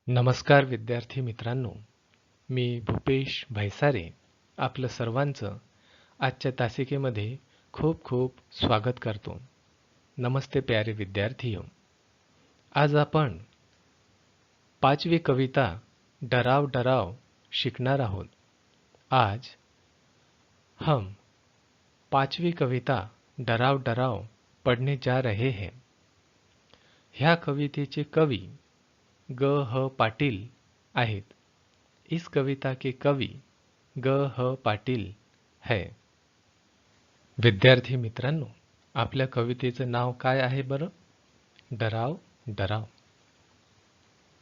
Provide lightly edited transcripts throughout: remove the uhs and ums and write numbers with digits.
नमस्कार विद्यार्थी मित्रांनो, मी भूपेश भैसारे आपलं सर्वांचं आजच्या तासिकेमध्ये खूप खूप स्वागत करतो. नमस्ते प्यारे विद्यार्थियों. आज आपण पाचवी कविता डराव डराव शिकणार आहोत. आज हम पाचवी कविता डराव डराव पढ़ने जा रहे हैं. ह्या कवितेचे कवी ग ह पाटील आहेत. इस कविता के कवि ग ह पाटील है. विद्यार्थी मित्रांनो, आपल्या कवितेचं नाव काय आहे बरं? डराव डराव.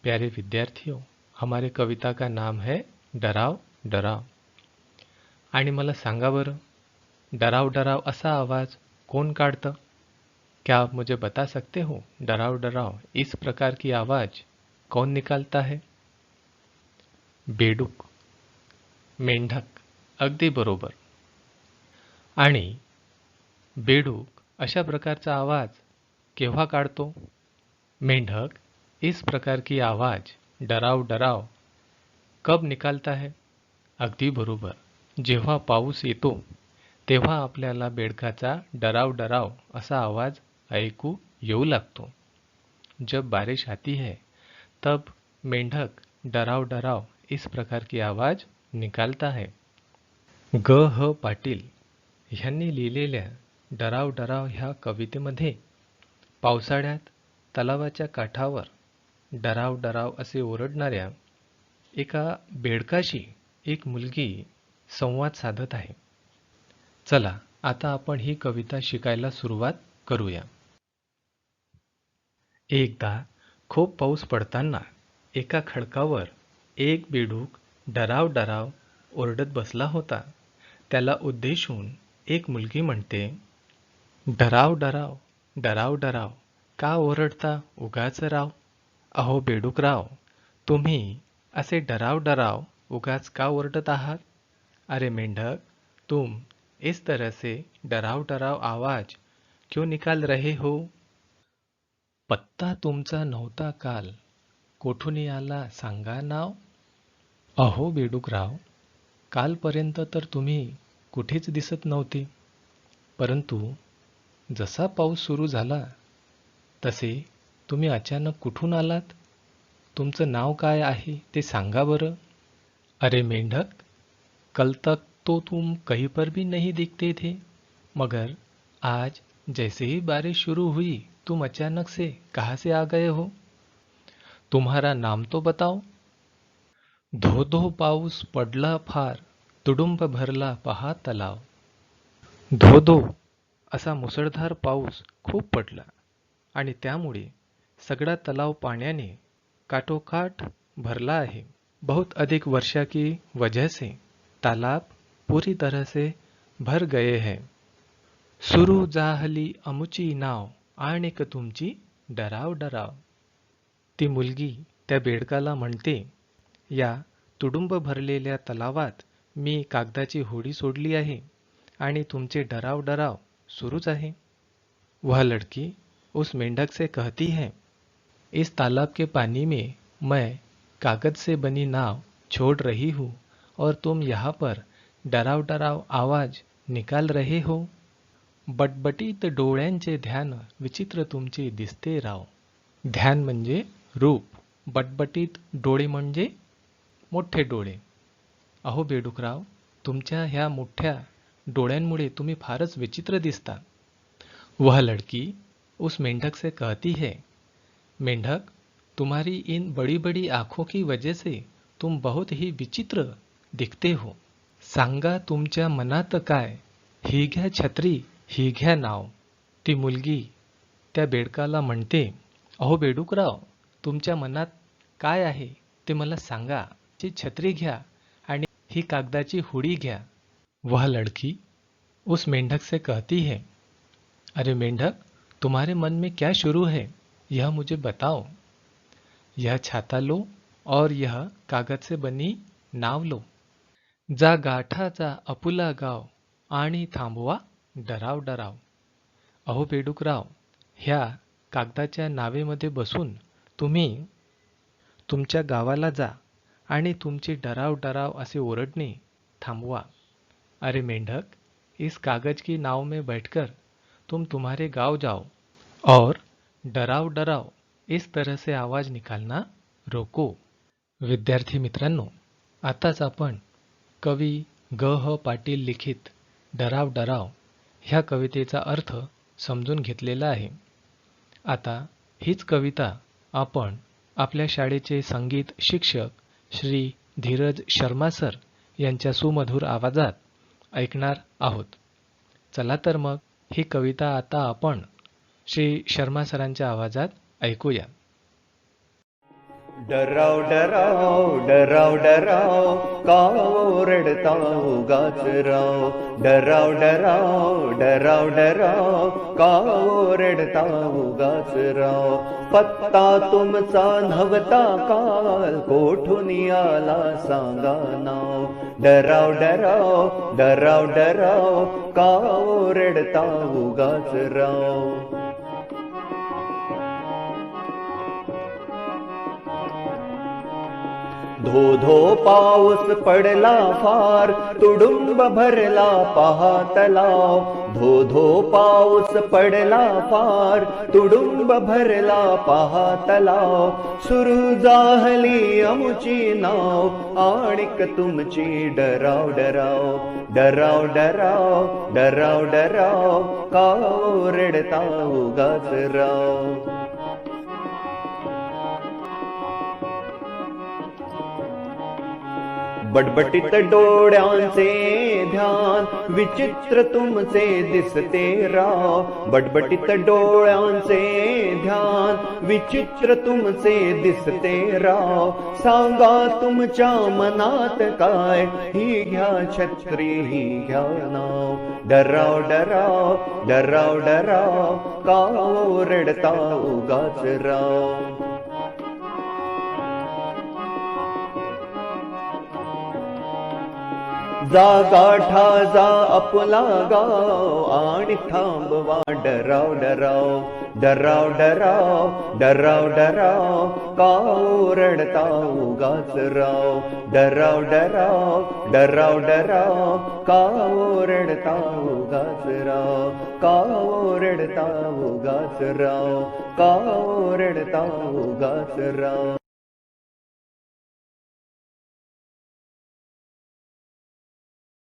प्यारे विद्यार्थियों, हमारे कविता का नाम है डराव डराव. आणि मला सांगा बरं, डराव डराव असा आवाज कौन काढतं? क्या आप मुझे बता सकते हो? डराव डराव इस प्रकार की आवाज कौन निकालता है? बेडूक, मेंढक. अगदी बरोबर. आणि बेडूक अशा प्रकारचा आवाज केव्हा काढतो? मेंढक इस प्रकार की आवाज डराव डराव कब निकालता है? अगदी बरोबर. जेव्हा पाऊस येतो तेव्हा आपल्याला बेडकाचा डराव डराव असा आवाज ऐकू येऊ लागतो. जब बारिश आती है तब मेंढक डराव डराव इस प्रकार की आवाज निकालता है. ग ह पाटील ह्यांनी लिहिलेल्या डराव डराव ह्या कवितेमध्ये पावसाळ्यात तलावाच्या काठावर डराव डराव असे ओरडणाऱ्या एका बेडकाशी एक मुलगी संवाद साधत आहे. चला आता आपण ही कविता शिकायला सुरुवात करूया. एकदा खूप पाऊस पडताना एका खडकावर एक बेडूक डराव डराव ओरडत बसला होता. त्याला उद्देशून एक मुलगी म्हणते, डराव डराव डराव डराव का ओरडता उगाच राव? अहो बेडूकराव, तुम्ही असे डराव डराव उगाच का ओरडत आहात? अरे मेंढक, तुम इस तरह से डराव डराव आवाज क्यों निकाल रहे हो? पत्ता तुमचा नव्हता काल, कोठून आला सांगा नाव? अहो बेडूकराव, कालपर्यंत तर तुम्ही कुठेच दिसत नव्हते, परंतु जसा पाऊस सुरू झाला तसे तुम्ही अचानक कुठून आलात? तुमचं नाव काय आहे ते सांगा बरं. अरे मेंढक, कल तक तो तुम कहीं पर भी नहीं दिखते थे, मगर आज जैसे ही बारिश शुरू हुई तुम अचानक से कहाँ से आ गए हो? तुम्हारा नाम तो बताओ. धो धो पाऊस पडला फार, तुडुंब भरला पहा तलाव. धो धो असा मुसळधार पाऊस खूप पडला आणि त्यामुळे सगळा तलाव पाण्याने काठोकाठ भरला है. बहुत अधिक वर्षा की वजह से तालाब पूरी तरह से भर गए हैं. सुरू जाहली अमुची नाव आणिक तुमची डराव डराव. ती मुलगी त्या बेडकाला म्हणते, या तुडुंब भरलेल्या तलावात मी कागदाची होडी सोडली आहे आणि तुमचे डराव डराव सुरूच आहे. वह लड़की उस मेंढक से कहती है, इस तालाब के पानी में मैं कागज से बनी नाव छोड़ रही हूँ और तुम यहाँ पर डराव डराव आवाज निकाल रहे हो. बटबटीत डोळ्यांचे ध्यान विचित्र तुमचे दिसते राव. ध्यान म्हणजे रूप, बटबटीत डोळे म्हणजे मोठे डोळे. अहो बेडूकराव, तुमच्या ह्या मोठ्या डोळ्यांमुळे तुम्ही फारच विचित्र दिसता. वह लड़की उस मेंढक से कहती है, मेंढक, तुम्हारी इन बड़ी बड़ी आँखों की वजह से तुम बहुत ही विचित्र दिखते हो. सांगा तुमच्या मनात काय, ही घ्या छत्री ही घ्या नाव. ती मुलगी त्या बेडकाला म्हणते, अहो बेडूकराव, तुमच्या मनात काय आहे ते मला सांगा. ची छत्री घ्या आणि ही कागदाची होडी घ्या. वह लड़की उस मेंढक से कहती है, अरे मेंढक, तुम्हारे मन में क्या शुरू है, यह मुझे बताओ. यह छाता लो और यह कागज से बनी नाव लो. जा गाठाचा अपुला गाव आणि थांबवा डराव डराव. अहो बेडूकराव, ह्या कागदाच्या नावेमध्ये बसून तुम्ही तुमच्या गावाला जा आणि तुमची डराव डराव असे ओरडणे थांबवा. अरे मेंढक, इस कागज की नाव में बैठकर तुम तुम्हारे गांव जाओ और डराव डराव इस तरह से आवाज निकालना रोको. विद्यार्थी मित्रांनो, आताच आपण कवी ग ह पाटील लिखित डराव डराव ह्या कवितेचा अर्थ समजून घेतलेला आहे. आता हीच कविता आपण आपल्या शाळेचे संगीत शिक्षक श्री धीरज शर्मा सर यांच्या सुमधुर आवाजात ऐकणार आहोत. चला तर मग ही कविता आता आपण श्री शर्मा सरांच्या आवाजात ऐकूया. डराव डराव डराव डराव का ओरडता उगाच राव. डराव डराव डराव डराव का ओरडता उगाच राव. पत्ता तुमचा नव्हता काल कोठून आला सांगा नाव. डराव डराव डराव डराव का ओरडता उगाच राव. धो धो पाऊस पडला फार तुडुंब भरला पहा तलाव. धो धो पाऊस पडला फार तुडुंब भरला पहा तलाव. सुरू जाहली अमुची नाव आणिक तुमची डराव डराव. डराव डराव डराव डराव का ओरडता उगाच राव. बटबटीत डोळ्यांचे ध्यान विचित्र तुमचे दिसते राव. बटबटीत डोळ्यांचे ध्यान विचित्र तुमचे दिसते राव. सांगा तुमच्या मनात काय, ही घ्या छत्री ही घ्या नाव. डराव डराव डराव डराव का ओरडता उगाच राव. जा गाठा जा आपला गाव आणि थांबवा डराव डराव. डराव डराव डराव डराव का ओरडता उगाच राव. डराव डराव डराव डराव का ओरडता उगाच राव. का ओरडता उगाच राव. का ओरडता उगाच राव.